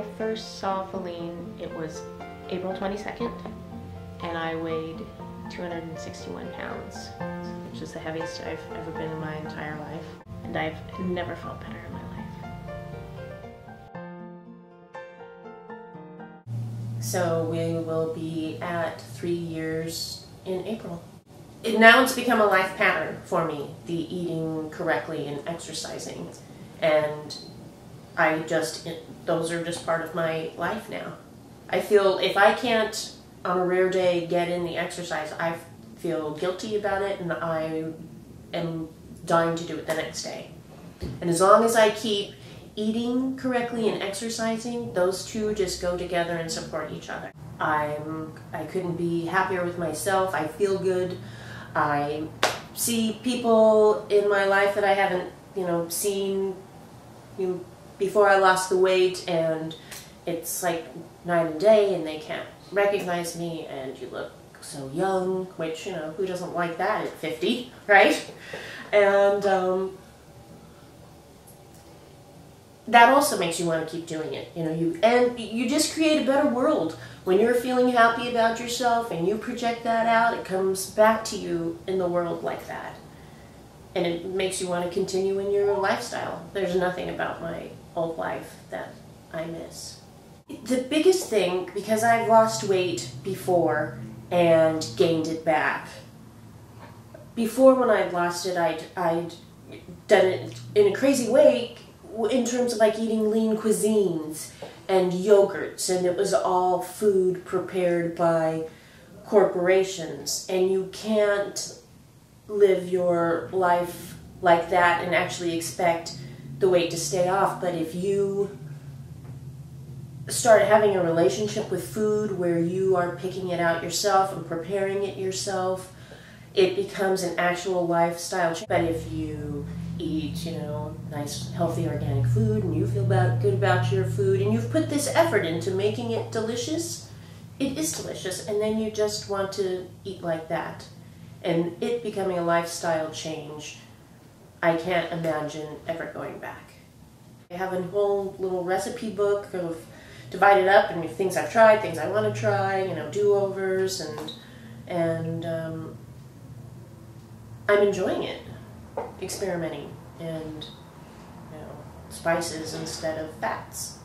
I first saw Feline, it was April 22nd, and I weighed 261 pounds, which is the heaviest I've ever been in my entire life. And I've never felt better in my life. So we will be at 3 years in April. Now it's become a life pattern for me, the eating correctly and exercising. And those are just part of my life now. I feel if I can't, on a rare day, get in the exercise, I feel guilty about it, and I am dying to do it the next day. And as long as I keep eating correctly and exercising, those two just go together and support each other. I couldn't be happier with myself. I feel good. I see people in my life that I haven't, seen before I lost the weight, and it's like night and day, and they can't recognize me, and you look so young, which, who doesn't like that at 50, right? And that also makes you want to keep doing it. You just create a better world. When you're feeling happy about yourself and you project that out, it comes back to you in the world like that. And it makes you want to continue in your lifestyle. There's nothing about my old life that I miss. The biggest thing, because I've lost weight before and gained it back. Before, when I'd lost it, I'd done it in a crazy way in terms of like eating lean cuisines and yogurts, and it was all food prepared by corporations, and you can't live your life like that and actually expect the weight to stay off. But if you start having a relationship with food where you are picking it out yourself and preparing it yourself, it becomes an actual lifestyle change. But if you eat, nice, healthy, organic food, and you feel good about your food, and you've put this effort into making it delicious, it is delicious, and then you just want to eat like that. And it becoming a lifestyle change, I can't imagine ever going back. I have a whole little recipe book of divided up into things I've tried, things I want to try, do-overs, and I'm enjoying it, experimenting, and spices instead of fats.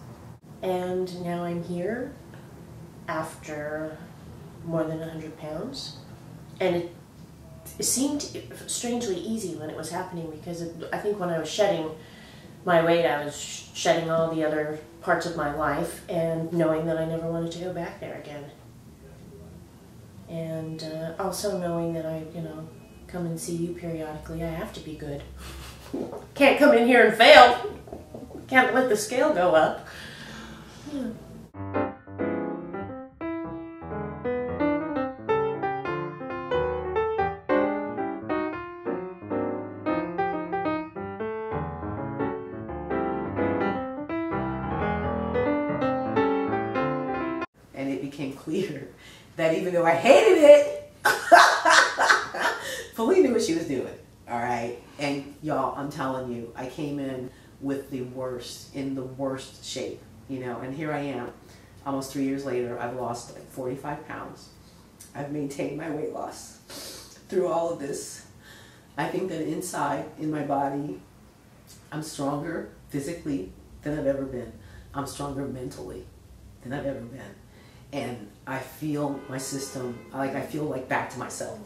And now I'm here after more than 100 pounds, and it seemed strangely easy when it was happening, because I think when I was shedding my weight, I was shedding all the other parts of my life and knowing that I never wanted to go back there again. And also knowing that I, come and see you periodically. I have to be good. Can't come in here and fail. Can't let the scale go up. Yeah. And it became clear that even though I hated it, Feline knew what she was doing, all right? And y'all, I'm telling you, I came in with in the worst shape, and here I am, almost 3 years later. I've lost like 45 pounds. I've maintained my weight loss through all of this. I think that inside, in my body, I'm stronger physically than I've ever been. I'm stronger mentally than I've ever been. And I feel my system, I feel like back to myself.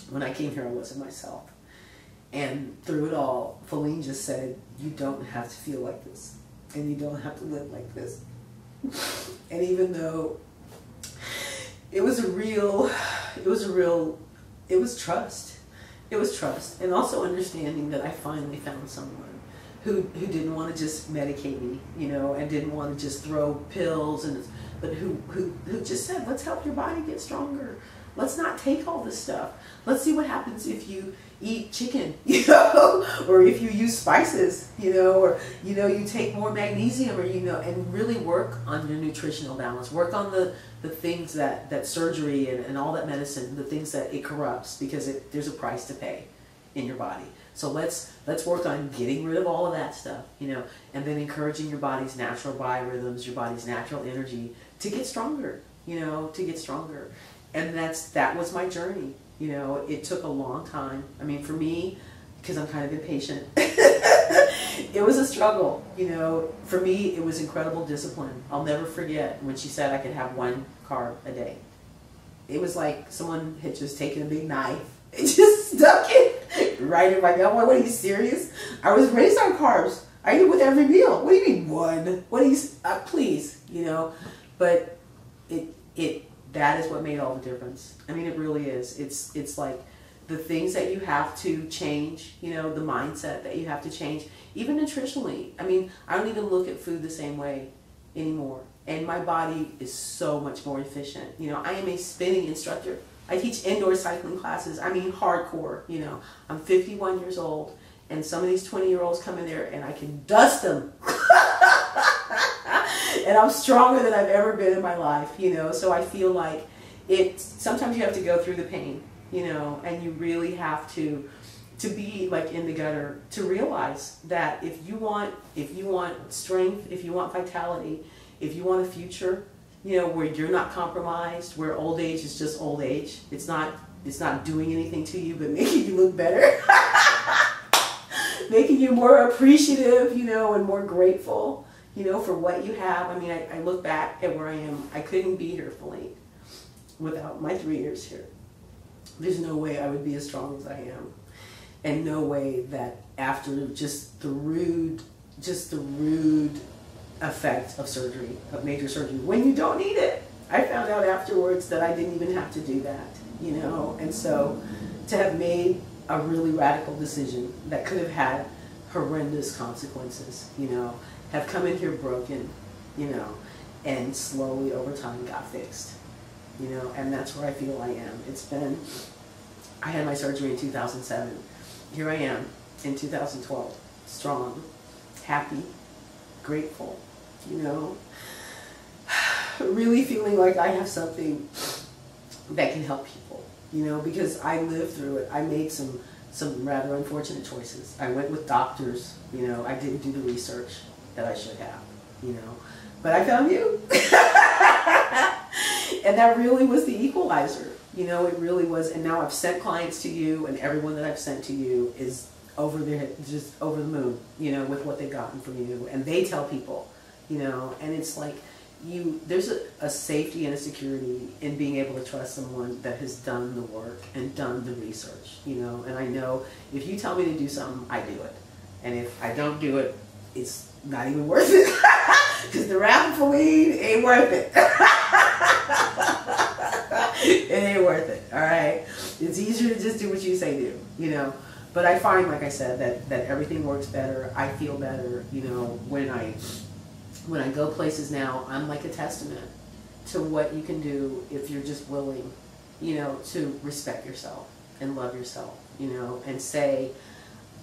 When I came here, I wasn't myself. And through it all, Feline just said, you don't have to feel like this, and you don't have to live like this. And even though it was trust. It was trust. And also understanding that I finally found someone who didn't want to just medicate me, and didn't want to just throw pills, but who just said, let's help your body get stronger. Let's not take all this stuff. Let's see what happens if you eat chicken, or if you use spices, or, you take more magnesium, or, and really work on your nutritional balance. Work on the things that surgery and all that medicine, the things that it corrupts, because there's a price to pay. in your body. So let's work on getting rid of all of that stuff, you know, and then encouraging your body's natural biorhythms, your body's natural energy to get stronger, you know, to get stronger. And that was my journey. You know, it took a long time. I mean, for me, because I'm kind of impatient, it was a struggle. You know, for me, it was incredible discipline. I'll never forget when she said I could have 1 carb a day. It was like someone had just taken a big knife and just stuck it right in my gut. What are you serious? I was raised on carbs. I eat it with every meal. What do you mean 1? What do you, please, you know? But that is what made all the difference. I mean, it really is. It's like the things that you have to change, you know, the mindset that you have to change, even nutritionally. I mean, I don't even look at food the same way anymore. And my body is so much more efficient. You know, I am a spinning instructor. I teach indoor cycling classes. I mean, hardcore, you know. I'm 51 years old, and some of these 20-year-olds come in there and I can dust them. And I'm stronger than I've ever been in my life, you know. So I feel like sometimes you have to go through the pain, you know, and you really have to be like in the gutter to realize that if you want strength, if you want vitality, if you want a future, you know, where you're not compromised, where old age is just old age, it's not doing anything to you but making you look better, making you more appreciative, you know, and more grateful, you know, for what you have. I mean, I look back at where I am. I couldn't be here fully without my 3 years here. There's no way I would be as strong as I am. And no way that after just the rude effect of surgery, of major surgery, when you don't need it. I found out afterwards that I didn't even have to do that, you know. And so to have made a really radical decision that could have had horrendous consequences, you know, have come in here broken, you know, and slowly over time got fixed, you know, and that's where I feel I am. I had my surgery in 2007. Here I am in 2012, strong, happy, grateful, you know, really feeling like I have something that can help people, you know, because I lived through it. I made some rather unfortunate choices. I went with doctors, you know, I didn't do the research that I should have, you know, but I found you. And that really was the equalizer, you know, it really was. And now I've sent clients to you, and everyone that I've sent to you is just over the moon, you know, with what they've gotten from you. And they tell people, you know, and it's like there's a safety and a security in being able to trust someone that has done the work and done the research, you know. And I know if you tell me to do something, I do it. And if I don't do it, it's not even worth it. Because the Raphaeline ain't worth it. It ain't worth it, all right? It's easier to just do what you say do, you know. But I find, like I said, that everything works better. I feel better, you know, when I go places now. I'm like a testament to what you can do if you're just willing, you know, to respect yourself and love yourself, you know, and say,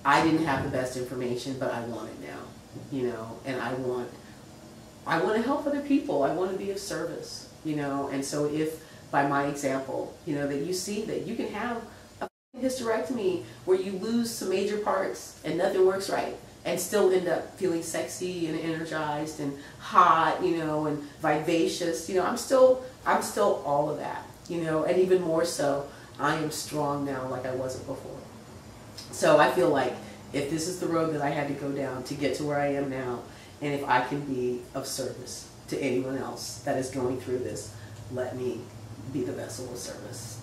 I didn't have the best information, but I want it now, you know, and I want to help other people. I want to be of service, you know. And so if by my example, you know, that you see that you can have a hysterectomy where you lose some major parts and nothing works right, and still end up feeling sexy and energized and hot, you know, and vivacious, you know, I'm still all of that, you know. And even more so, I am strong now like I wasn't before. So I feel like if this is the road that I had to go down to get to where I am now, and if I can be of service to anyone else that is going through this, let me be the vessel of service.